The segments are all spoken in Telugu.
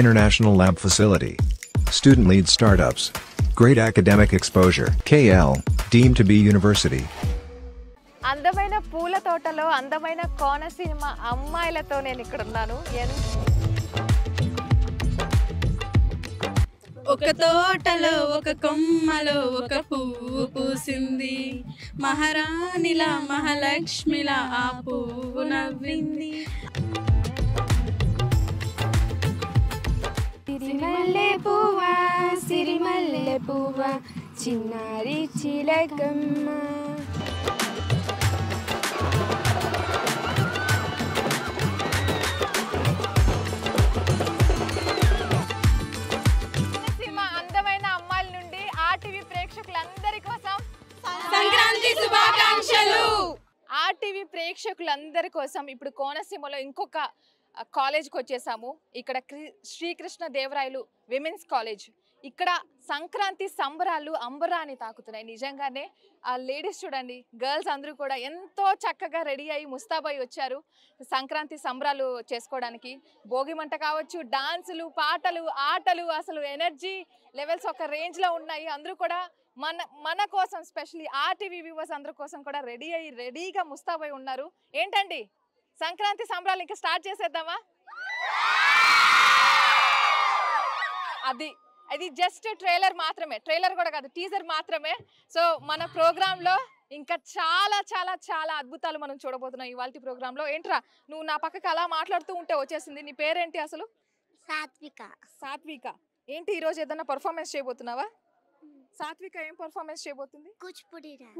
International lab facility. Student-led startups. Great academic exposure. KL, deemed to be university. అందమైన పూల తోటలో అందమైన కోనసీమ అమ్మాయిలతో నేను ఇక్కడ ఉన్నాను. ఒక తోటలో ఒక కొమ్మలో ఒక పువ్వు పూసింది, మహారాణిలా మహాలక్ష్మిలా ఆ పువ్వు నవ్వింది. సిరిమల్లె పువ్వా సిరిమల్లె పువ్వా చిన్నారి చిలకమ్మ. అందమైన అమ్మాయిల నుండి ఆర్టీవీ ప్రేక్షకులందరి కోసం సంక్రాంతి శుభాకాంక్షలు. ఆర్టీవీ ప్రేక్షకులందరి కోసం ఇప్పుడు కోనసీమలో ఇంకొక కాలేజ్కి వచ్చేసాము. ఇక్కడ శ్రీకృష్ణ దేవరాయలు విమెన్స్ కాలేజ్. ఇక్కడ సంక్రాంతి సంబరాలు అంబరాన్ని తాకుతున్నాయి. నిజంగానే ఆ లేడీస్ చూడండి, గర్ల్స్ అందరూ కూడా ఎంతో చక్కగా రెడీ అయ్యి ముస్తాబై వచ్చారు సంక్రాంతి సంబరాలు చేసుకోవడానికి. భోగి మంట కావచ్చు, డాన్సులు, పాటలు, ఆటలు, అసలు ఎనర్జీ లెవెల్స్ ఒక రేంజ్లో ఉన్నాయి. అందరూ కూడా మన కోసం, స్పెషల్లీ ఆర్టీవీ వ్యూవర్స్ అందరి కోసం కూడా రెడీగా ముస్తాబై ఉన్నారు. ఏంటండి సంక్రాంతి సంబరాలు ఇంకా స్టార్ట్ చేసేద్దామా? అది జస్ట్ ట్రైలర్ మాత్రమే, ట్రైలర్ కూడా కాదు, టీజర్ మాత్రమే. సో మన ప్రోగ్రాంలో ఇంకా చాలా చాలా చాలా అద్భుతాలు మనం చూడబోతున్నాం ఇవాళ ప్రోగ్రాంలో. ఏంట్రా నువ్వు నా పక్కకి అలా మాట్లాడుతూ ఉంటే వచ్చేసింది, నీ పేరేంటి అసలు? సాత్విక. ఏంటి ఈరోజు ఏదైనా పర్ఫార్మెన్స్ చేయబోతున్నావా? సాత్విక ఏం పర్ఫార్మెన్స్ చేయబోతుంది?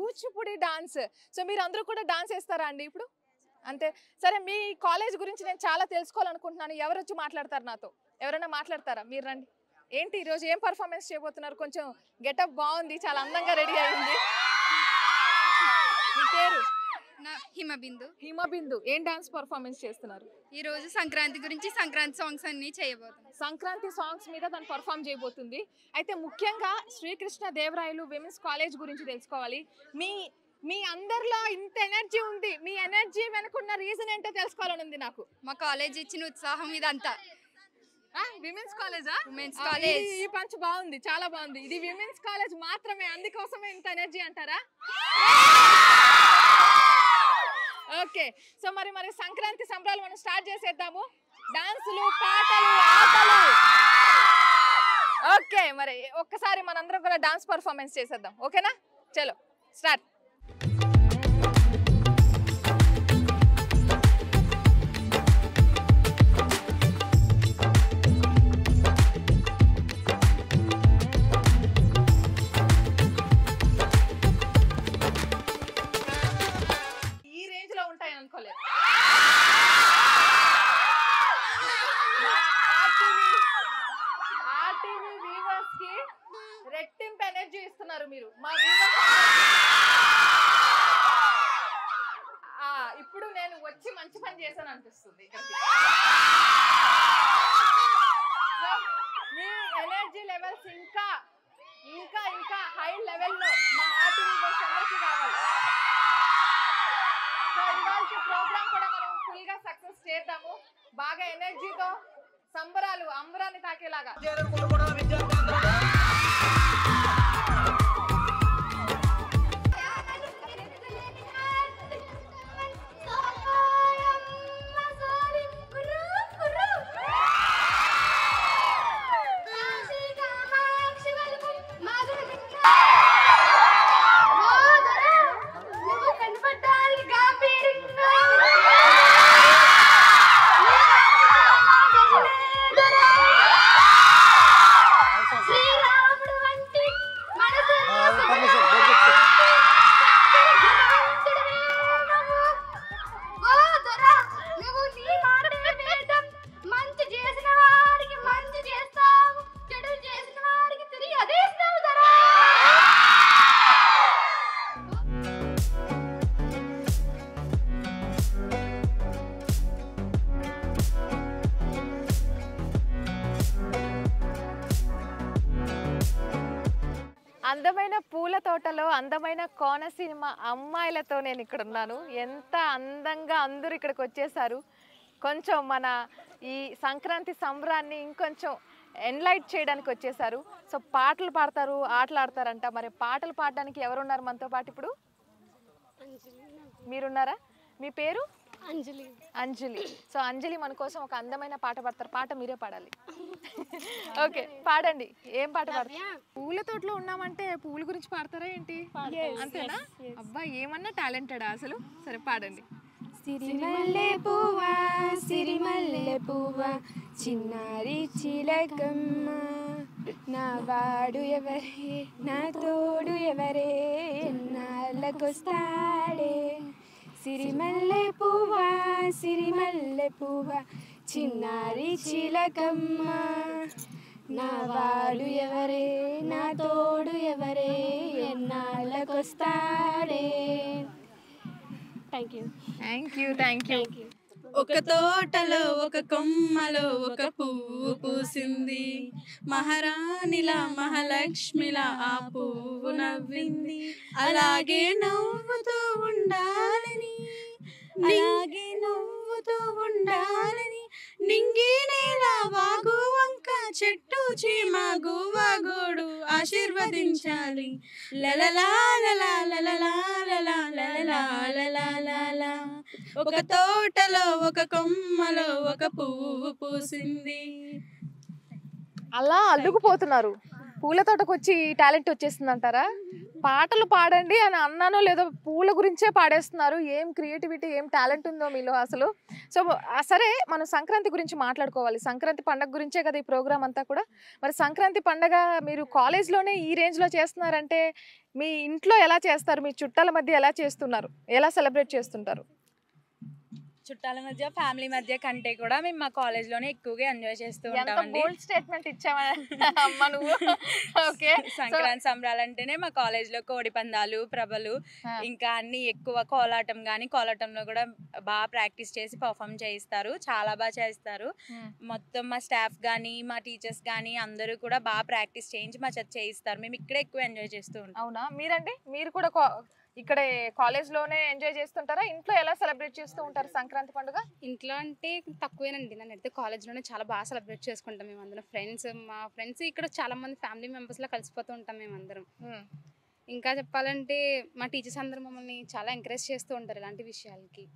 కూచిపూడి డాన్స్. సో మీరు అందరూ కూడా డాన్స్ వేస్తారా అండి ఇప్పుడు? అంతే. సరే, మీ కాలేజ్ గురించి నేను చాలా తెలుసుకోవాలనుకుంటున్నాను. ఎవరు వచ్చి మాట్లాడతారు నాతో? ఎవరైనా మాట్లాడతారా? మీరు రండి. ఏంటి ఈరోజు ఏం పర్ఫార్మెన్స్ చేయబోతున్నారు? కొంచెం గెటప్ బాగుంది, చాలా అందంగా రెడీ అయింది. మీ పేరు? హిమబిందు. ఏం డాన్స్ పర్ఫార్మెన్స్ చేస్తున్నారు? ఈ రోజు సంక్రాంతి గురించి సంక్రాంతి సాంగ్స్ అన్ని చేయబోతున్నాం. సంక్రాంతి సాంగ్స్ మీద తను పర్ఫామ్ చేయబోతుంది. అయితే ముఖ్యంగా శ్రీకృష్ణ దేవరాయలు విమెన్స్ కాలేజ్ గురించి తెలుసుకోవాలి. మీ అందరిలో ఇంత ఎనర్జీ ఉంది, మీ ఎనర్జీ వెనుకున్న రీజన్ ఏంటో తెలుసుకోవాలని ఉంది నాకు. మా కాలేజ్ ఇచ్చిన ఉత్సాహం ఇదంతా. విమెన్స్ కాలేజా? Women's college. ఈ పంచ్ బాగుంది, చాలా బాగుంది. ఇది విమెన్స్ కాలేజ్ మాత్రమే, అందుకోసమే ఇంత ఎనర్జీ అంటారా? ఓకే. సో మరి సంక్రాంతి సంబరాలు మనం స్టార్ట్ చేసేద్దాము. డాన్సులు, పాటలు, ఆటలు. ఓకే, మరి ఒక్కసారి మనందరం కూడా డాన్స్ పర్ఫార్మెన్స్ చేసేద్దాం. ఓకేనా? చలో స్టార్ట్. రెట్టింపు ఎనర్జీ ఇస్తున్నారు మీరు మా ఇప్పుడు నేను వచ్చి మంచి పని చేశాను అనిపిస్తుంది. మీ ఎనర్జీ లెవెల్స్ ఇంకా ఇంకా ఇంకా హై లెవెల్లో మా ఆర్టీవీ అందరికీ కావాలి. సో ఇవాళ ప్రోగ్రామ్ కూడా మనం ఫుల్ గా సక్సెస్ చేద్దాము. బాగా ఎనర్జీతో సంబరాలు అంబరాన్ని తాకేలాగా. అందమైన పూల తోటలో అందమైన కోనసీమ అమ్మాయిలతో నేను ఇక్కడ ఉన్నాను. ఎంత అందంగా అందరూ ఇక్కడికి వచ్చేసారు. కొంచెం మన ఈ సంక్రాంతి సంబరాన్ని ఇంకొంచెం ఎన్లైట్ చేయడానికి వచ్చేసారు. సో పాటలు పాడతారు, ఆటలు ఆడతారంట. మరి పాటలు పాడడానికి ఎవరున్నారు మనతో పాటు ఇప్పుడు? మీరున్నారా? మీ పేరు? అంజలి. అంజలి. సో అంజలి మన కోసం ఒక అందమైన పాట పాడతారు. పాట మీరే పాడాలి. ఓకే, పాడండి. ఏం పాట పాడతారు? పూల తోటలో ఉన్నామంటే పూల గురించి పాడతారా ఏంటి? అంతేనా? అబ్బా, ఏమన్నా టాలెంటెడా అసలు? సరే పాడండి. సిరిమల్లె పువ్వా సిరిమల్లె పువ్వా చిన్నారి చిలకమ్మ, నా వాడు ఎవరే నా తోడు ఎవరే ఎన్నాళ్ళకొస్తాడే. సిరిమల్లె పువ్వా సిరిమల్లె పువ్వా చిన్నారి చిలకమ్మ, నా వాడు ఎవరే నా తోడు ఎవరే ఎన్నాళ్ళకొస్తాడే. Thank you. Thank you. ఒక తోటలో ఒక కొమ్మలో ఒక పువ్వు పూసింది, మహారాణిలా మహాలక్ష్మిలా ఆ పువ్వు నవ్వింది. అలాగే నవ్వుతూ ఉండాలని, అలాగే నవ్వుతూ ఉండాలని, నింగి నేల వాగు వంక చెట్టు చీమ గువ్వ గోడు ఆశీర్వదించాలి. లలలా లలా లలలా లలా లలలా లలా లలా. ఒక తోటలో ఒక కొమ్మలో ఒక పువ్వు పూసింది. అలా అల్లుకుపోతున్నారు. పూల తోటకు వచ్చి టాలెంట్ వచ్చేస్తుంది అంటారా? పాటలు పాడండి అని అన్నానో లేదో పూల గురించే పాడేస్తున్నారు. ఏం క్రియేటివిటీ, ఏం టాలెంట్ ఉందో మీలో అసలు. సో సరే, మనం సంక్రాంతి గురించి మాట్లాడుకోవాలి. సంక్రాంతి పండగ గురించే కదా ఈ ప్రోగ్రామ్ అంతా కూడా. మరి సంక్రాంతి పండగ మీరు కాలేజ్లోనే ఈ రేంజ్లో చేస్తున్నారంటే మీ ఇంట్లో ఎలా చేస్తారు? మీ చుట్టాల మధ్య ఎలా చేస్తున్నారు? ఎలా సెలబ్రేట్ చేస్తుంటారు? చుట్టాల మధ్య ఫ్యామిలీ మధ్య కంటే కూడా మేము మా కాలేజ్ లోనే ఎక్కువగా ఎంజాయ్ చేస్తూ ఉంటామండి. బోల్డ్ స్టేట్మెంట్ ఇచ్చావా అమ్మ నువ్వు? ఓకే, సంక్రాంతి సంబరాలు అంటేనే మా కాలేజ్ లో కోడి పందాలు, ప్రభలు, ఇంకా అన్ని ఎక్కువ కోలాటం గానీ, కోలాటంలో కూడా బాగా ప్రాక్టీస్ చేసి పర్ఫామ్ చేయిస్తారు. చాలా బాగా చేస్తారు. మొత్తం మా స్టాఫ్ గానీ మా టీచర్స్ గానీ అందరూ కూడా బాగా ప్రాక్టీస్ చేయించి మా చేత చేయిస్తారు. మేము ఇక్కడే ఎక్కువ ఎంజాయ్ చేస్తూ ఉంటాం. అవునా? మీరండి, మీరు కూడా ఇక్కడే కాలేజ్ లోనే ఎంజాయ్ చేస్తుంటారా? ఇంట్లో ఎలా సెలబ్రేట్ చేస్తూ ఉంటారు సంక్రాంతి పండుగ? ఇంట్లో అంటే తక్కువేనండి. నన్ను అయితే కాలేజ్లోనే చాలా బాగా సెలబ్రేట్ చేసుకుంటాం మేము అందరం. మా ఫ్రెండ్స్ ఇక్కడ చాలా మంది ఫ్యామిలీ మెంబర్స్లో కలిసిపోతూ ఉంటాం మేము అందరం. ఇంకా చెప్పాలంటే మా టీచర్స్ అందరూ మమ్మల్ని చాలా ఎంకరేజ్ చేస్తూ ఉంటారు ఇలాంటి విషయాలకి.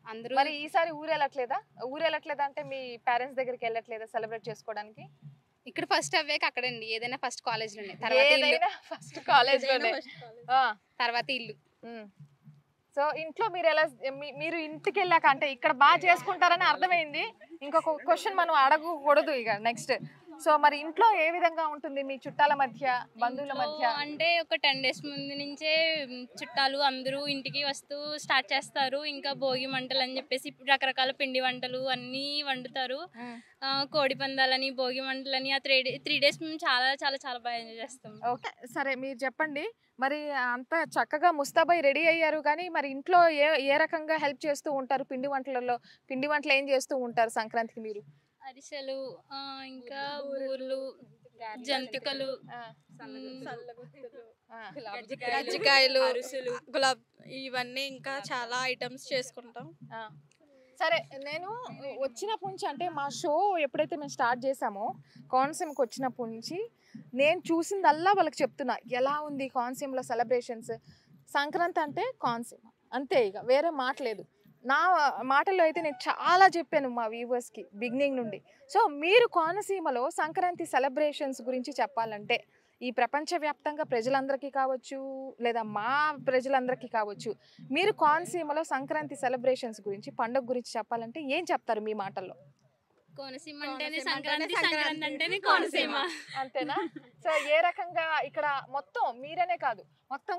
అందరూ. మరి ఈసారి ఊరు వెళ్ళట్లేదా అంటే మీ పేరెంట్స్ దగ్గరికి వెళ్ళట్లేదా సెలబ్రేట్ చేసుకోవడానికి? ఇక్కడ ఫస్ట్ అవ్వాక అక్కడండి, ఏదైనా ఫస్ట్ కాలేజ్లోనే, ఫస్ట్ కాలేజ్ లోనే, తర్వాత ఇల్లు. సో ఇంట్లో మీరు ఎలా, మీరు ఇంటికి వెళ్ళాక అంటే ఇక్కడ బాగా చేసుకుంటారని అర్థమైంది. ఇంకొక క్వశ్చన్ మనం అడగకూడదు ఇక నెక్స్ట్. సో మరి ఇంట్లో ఏ విధంగా ఉంటుంది మీ చుట్టాల మధ్య, బంధువుల మధ్య? అంటే ఒక 10 days ముందు నుంచే చుట్టాలు అందరూ ఇంటికి వస్తూ స్టార్ట్ చేస్తారు. ఇంకా భోగి మంటలు అని చెప్పేసి రకరకాల పిండి వంటలు అన్నీ వండుతారు. కోడి పందాలని, భోగి మంటలని, ఆ 3 days మేము చాలా చాలా చాలా బాగా ఎంజాయ్ చేస్తాం. ఓకే, సరే మీరు చెప్పండి. మరి అంత చక్కగా ముస్తాబై రెడీ అయ్యారు, కానీ మరి ఇంట్లో ఏ రకంగా హెల్ప్ చేస్తూ ఉంటారు? పిండి వంటలు ఏం చేస్తూ ఉంటారు సంక్రాంతికి మీరు? అరిసెలు, ఇంకా బూర్లు, జంతికలు, కజ్జికాయలు, గులాబ్, ఇవన్నీ ఇంకా చాలా ఐటమ్స్ చేసుకుంటాం. సరే, నేను వచ్చినప్పటి నుంచి అంటే మా షో ఎప్పుడైతే మేము స్టార్ట్ చేసామో కోనసీమకి వచ్చినప్పటి నుంచి నేను చూసిందల్లా వాళ్ళకి చెప్తున్నా, ఎలా ఉంది కోనసీమలో సెలబ్రేషన్స్. సంక్రాంతి అంటే కోనసీమ అంతే, ఇక వేరే మాట లేదు. నా మాటల్లో అయితే నేను చాలా చెప్పాను మా వ్యూవర్స్కి బిగినింగ్ నుండి. సో మీరు కోనసీమలో సంక్రాంతి సెలబ్రేషన్స్ గురించి చెప్పాలంటే ఈ ప్రపంచవ్యాప్తంగా ప్రజలందరికీ కావచ్చు, లేదా మా ప్రజలందరికీ కావచ్చు, మీరు కోనసీమలో సంక్రాంతి సెలబ్రేషన్స్ గురించి, పండుగ గురించి చెప్పాలంటే ఏం చెప్తారు మీ మాటల్లో? కోనసీమ అంటేనే సంక్రాంతి, సంక్రాంతి అంటేనే కోనసీమ, అంతేనా? సో ఏ రకంగా ఇక్కడ మొత్తం మీరనే కాదు, మొత్తం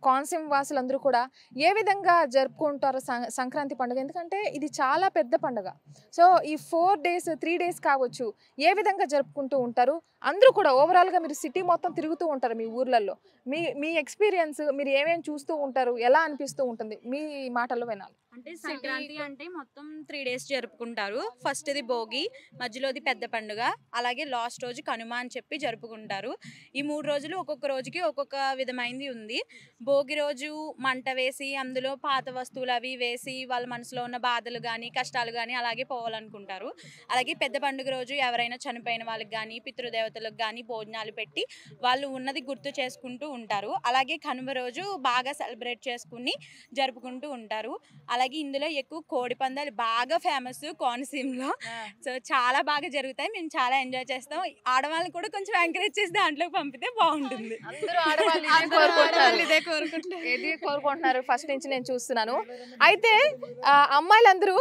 కోనసీమ వాసులందరూ కూడా ఏ విధంగా జరుపుకుంటారు సంక్రాంతి పండుగ? ఎందుకంటే ఇది చాలా పెద్ద పండుగ. సో ఈ 4 days 3 days కావచ్చు, ఏ విధంగా జరుపుకుంటూ ఉంటారు? అందరూ కూడా ఓవరాల్గా మీరు సిటీ మొత్తం తిరుగుతూ ఉంటారు మీ ఊర్లలో. మీ ఎక్స్పీరియన్స్, మీరు ఏమేమి చూస్తూ ఉంటారు, ఎలా అనిపిస్తూ ఉంటుంది, మీ మాటల్లో వినాలి. అంటే సంక్రాంతి అంటే మొత్తం 3 days జరుపుకుంటారు. ఫస్ట్ది భోగి, మధ్యలోది పెద్ద పండుగ, అలాగే లాస్ట్ రోజు కనుమ అని చెప్పి జరుపుకుంటారు. ఈ 3 రోజులు ఒక్కొక్క రోజుకి ఒక్కొక్క విధమైనది మంది ఉంది. భోగి రోజు మంట వేసి అందులో పాత వస్తువులు అవి వేసి వాళ్ళ మనసులో ఉన్న బాధలు కానీ కష్టాలు కానీ అలాగే పోవాలనుకుంటారు. అలాగే పెద్ద పండుగ రోజు ఎవరైనా చనిపోయిన వాళ్ళకి కానీ పితృదేవతలకు కానీ భోజనాలు పెట్టి వాళ్ళు ఉన్నది గుర్తు చేసుకుంటూ ఉంటారు. అలాగే కనుమ రోజు బాగా సెలబ్రేట్ చేసుకుని జరుపుకుంటూ ఉంటారు. అలాగే ఇందులో ఎక్కువ కోడి పందాలు బాగా ఫేమస్ కోనసీమలో. సో చాలా బాగా జరుగుతాయి. మేము చాలా ఎంజాయ్ చేస్తాం. ఆడవాళ్ళని కూడా కొంచెం ఎంకరేజ్ చేసి దాంట్లోకి పంపితే బాగుంటుంది. అందరూ ఆడవాళ్ళు ఇదే కోరుకుంటున్నారు ఫస్ట్ నుంచి నేను చూస్తున్నాను. అయితే అమ్మాయిలందరూ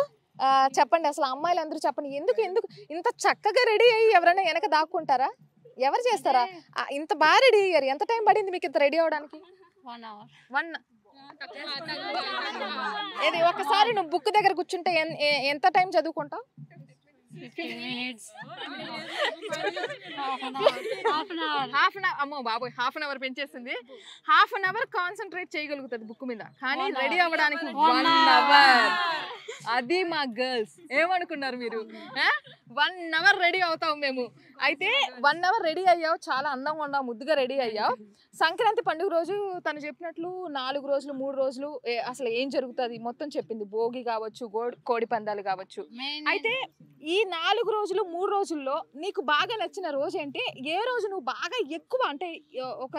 చెప్పండి, అసలు అమ్మాయిలందరూ చెప్పండి, ఎందుకు ఎందుకు ఇంత చక్కగా రెడీ అయ్యి ఎవరైనా వెనక దాక్కుంటారా? ఎవరు చేస్తారా? ఇంత బాగా రెడీ అయ్యారు. ఎంత టైం పడింది మీకు ఇంత రెడీ అవడానికి? 1 hour. ఏది ఒకసారి నువ్వు బుక్ దగ్గర కూర్చుంటే ఎంత టైం చదువుకుంటావు? 15 minutes. Half an hour. అమ్మో బాబోయ్, హాఫ్ అన్ అవర్ పెంచేసింది. హాఫ్ అన్ అవర్ కాన్సన్ట్రేట్ చేయగలుగుతుంది బుక్ మీద, కానీ రెడీ అవ్వడానికి 1 అవర్. అది మా గర్ల్స్. ఏమనుకున్నారు మీరు? 1 అవర్ రెడీ అవుతాం మేము. అయితే 1 అవర్ రెడీ అయ్యావు, చాలా అందంగా ఉన్నావు, ముద్దుగా రెడీ అయ్యావు. సంక్రాంతి పండుగ రోజు తను చెప్పినట్లు 4 రోజులు 3 రోజులు అసలు ఏం జరుగుతుంది మొత్తం చెప్పింది. భోగి కావచ్చు, కోడి పందాలు కావచ్చు. అయితే ఈ 4 రోజులు 3 రోజుల్లో నీకు బాగా నచ్చిన రోజు ఏంటి? ఏ రోజు నువ్వు బాగా ఎక్కువ, అంటే ఒక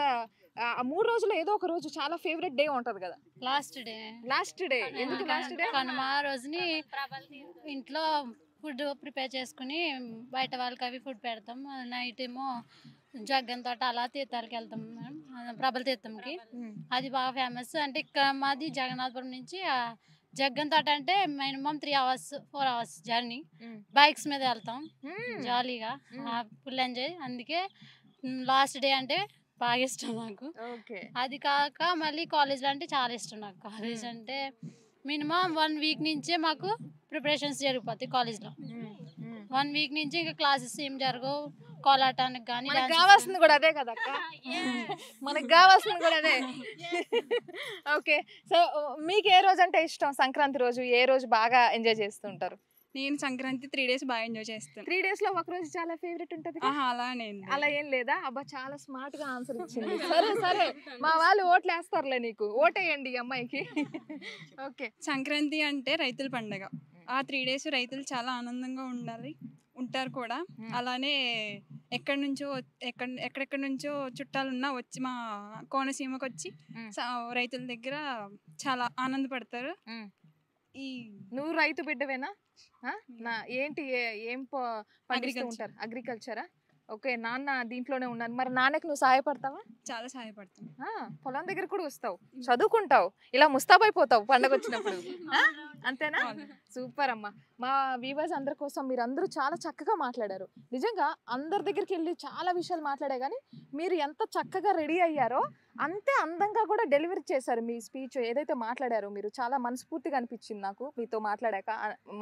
3 రోజుల్లో ఏదో ఒక రోజు చాలా ఫేవరెట్ డే ఉంటది కదా? Last day. ఎందుకు లాస్ట్ డే? కనుమ రోజుని ఇంట్లో ఫుడ్ ప్రిపేర్ చేసుకుని బయట వాళ్ళకి అవి ఫుడ్ పెడతాం. నైట్ ఏమో జగ్గన్ తోట అలా తీర్థాలకి వెళ్తాం మేడం, ప్రభల తీర్థంకి. అది బాగా ఫేమస్. అంటే ఇక్కడ మాది జగన్నాథపురం నుంచి జగ్గన్ తోట అంటే minimum 3 hours 4 hours journey. Bikes మీద వెళ్తాం జాలీగా, ఫుల్ ఎంజాయ్. అందుకే లాస్ట్ డే అంటే బాగా ఇష్టం నాకు. అది కాక మళ్ళీ కాలేజ్లో అంటే చాలా ఇష్టం నాకు. కాలేజ్ అంటే మినిమం 1 week నుంచే మాకు ప్రిపరేషన్స్ జరిగిపోతాయి కాలేజ్లో. 1 week నుంచి ఇంకా క్లాసెస్ ఏం జరగవు. కోలాటానికి కానీ కావాల్సింది కూడా అదే కదా అక్క, మనకు కావాల్సింది కూడా అదే. ఓకే, సో మీకు ఏ రోజు అంటే ఇష్టం? సంక్రాంతి రోజు ఏ రోజు బాగా ఎంజాయ్ చేస్తుంటారు? నేను సంక్రాంతి 3 days బాగా ఎంజాయ్ చేస్తాను. 3 days లో ఒక రోజు చాలా ఫేవరెట్ ఉంటుంది. అలా ఏం లేదా? అబ్బా చాలా స్మార్ట్ గా ఆన్సర్ ఇచ్చింది. సరే మా వాళ్ళు ఓట్లు వేస్తారులే, నీకు ఓటేయండి ఈ అమ్మాయికి. ఓకే, సంక్రాంతి అంటే రైతుల పండుగ. ఆ 3 days రైతులు చాలా ఆనందంగా ఉంటారు కూడా. అలానే ఎక్కడెక్కడి నుంచో చుట్టాలున్నా వచ్చి మా కోనసీమకు వచ్చి రైతుల దగ్గర చాలా ఆనందపడతారు. నువ్వు రైతు బిడ్డవేనా? ఏంటి ఏం పండిస్తూ ఉంటారు? అగ్రికల్చరా? ఓకే, నాన్న దీంట్లోనే ఉన్నాను. మరి నాన్నకి నువ్వు సహాయపడతావా? చాలా సహాయపడతాను. పొలం దగ్గర కూడా వస్తావు, చదువుకుంటావు, ఇలా ముస్తాబైపోతావు పండగ వచ్చినప్పుడు. అంతేనా? సూపర్ అమ్మా. మా వ్యూవర్స్ అందరి కోసం మీరందరూ చాలా చక్కగా మాట్లాడారు. నిజంగా అందరి దగ్గరికి వెళ్ళి చాలా విషయాలు మాట్లాడే, కానీ మీరు ఎంత చక్కగా రెడీ అయ్యారో అంతే అందంగా కూడా డెలివరీ చేశారు. మీ స్పీచ్ ఏదైతే మాట్లాడారో మీరు చాలా మనస్ఫూర్తిగా అనిపించింది నాకు. మీతో మాట్లాడాక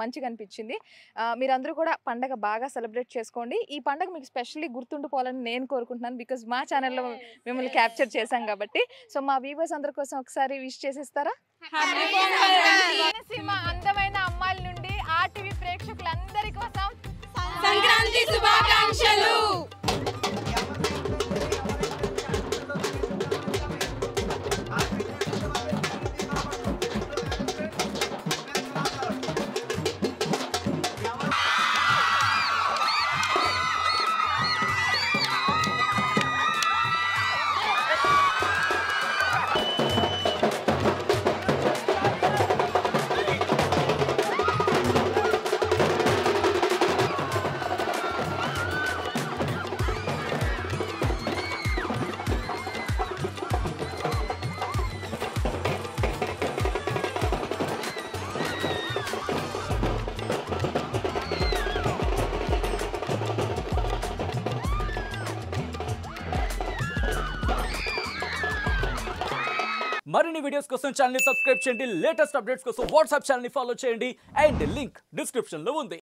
మంచిగా అనిపించింది. మీరందరూ కూడా పండగ బాగా సెలబ్రేట్ చేసుకోండి. ఈ పండగ మీకు స్పెషల్లీ గుర్తుండిపోవాలని నేను కోరుకుంటున్నాను, బికాజ్ మా ఛానల్లో మిమ్మల్ని క్యాప్చర్ చేశాం కాబట్టి. సో మా వ్యూవర్స్ అందరి కోసం ఒకసారి విష్ చేసేస్తారా? సినిమా అందమైన అమ్మాయిల నుండి ఆర్టీవీ ప్రేక్షకులందరి కోసం సంక్రాంతి శుభాకాంక్షలు. మరిన్ని వీడియోస్ కోసం ఛానల్ ని సబ్స్క్రైబ్ చేయండి. లేటెస్ట్ అప్డేట్స్ కోసం వాట్సాప్ ఛానల్ ని ఫాలో చేయండి. అండ్ లింక్ డిస్క్రిప్షన్ లో ఉంది.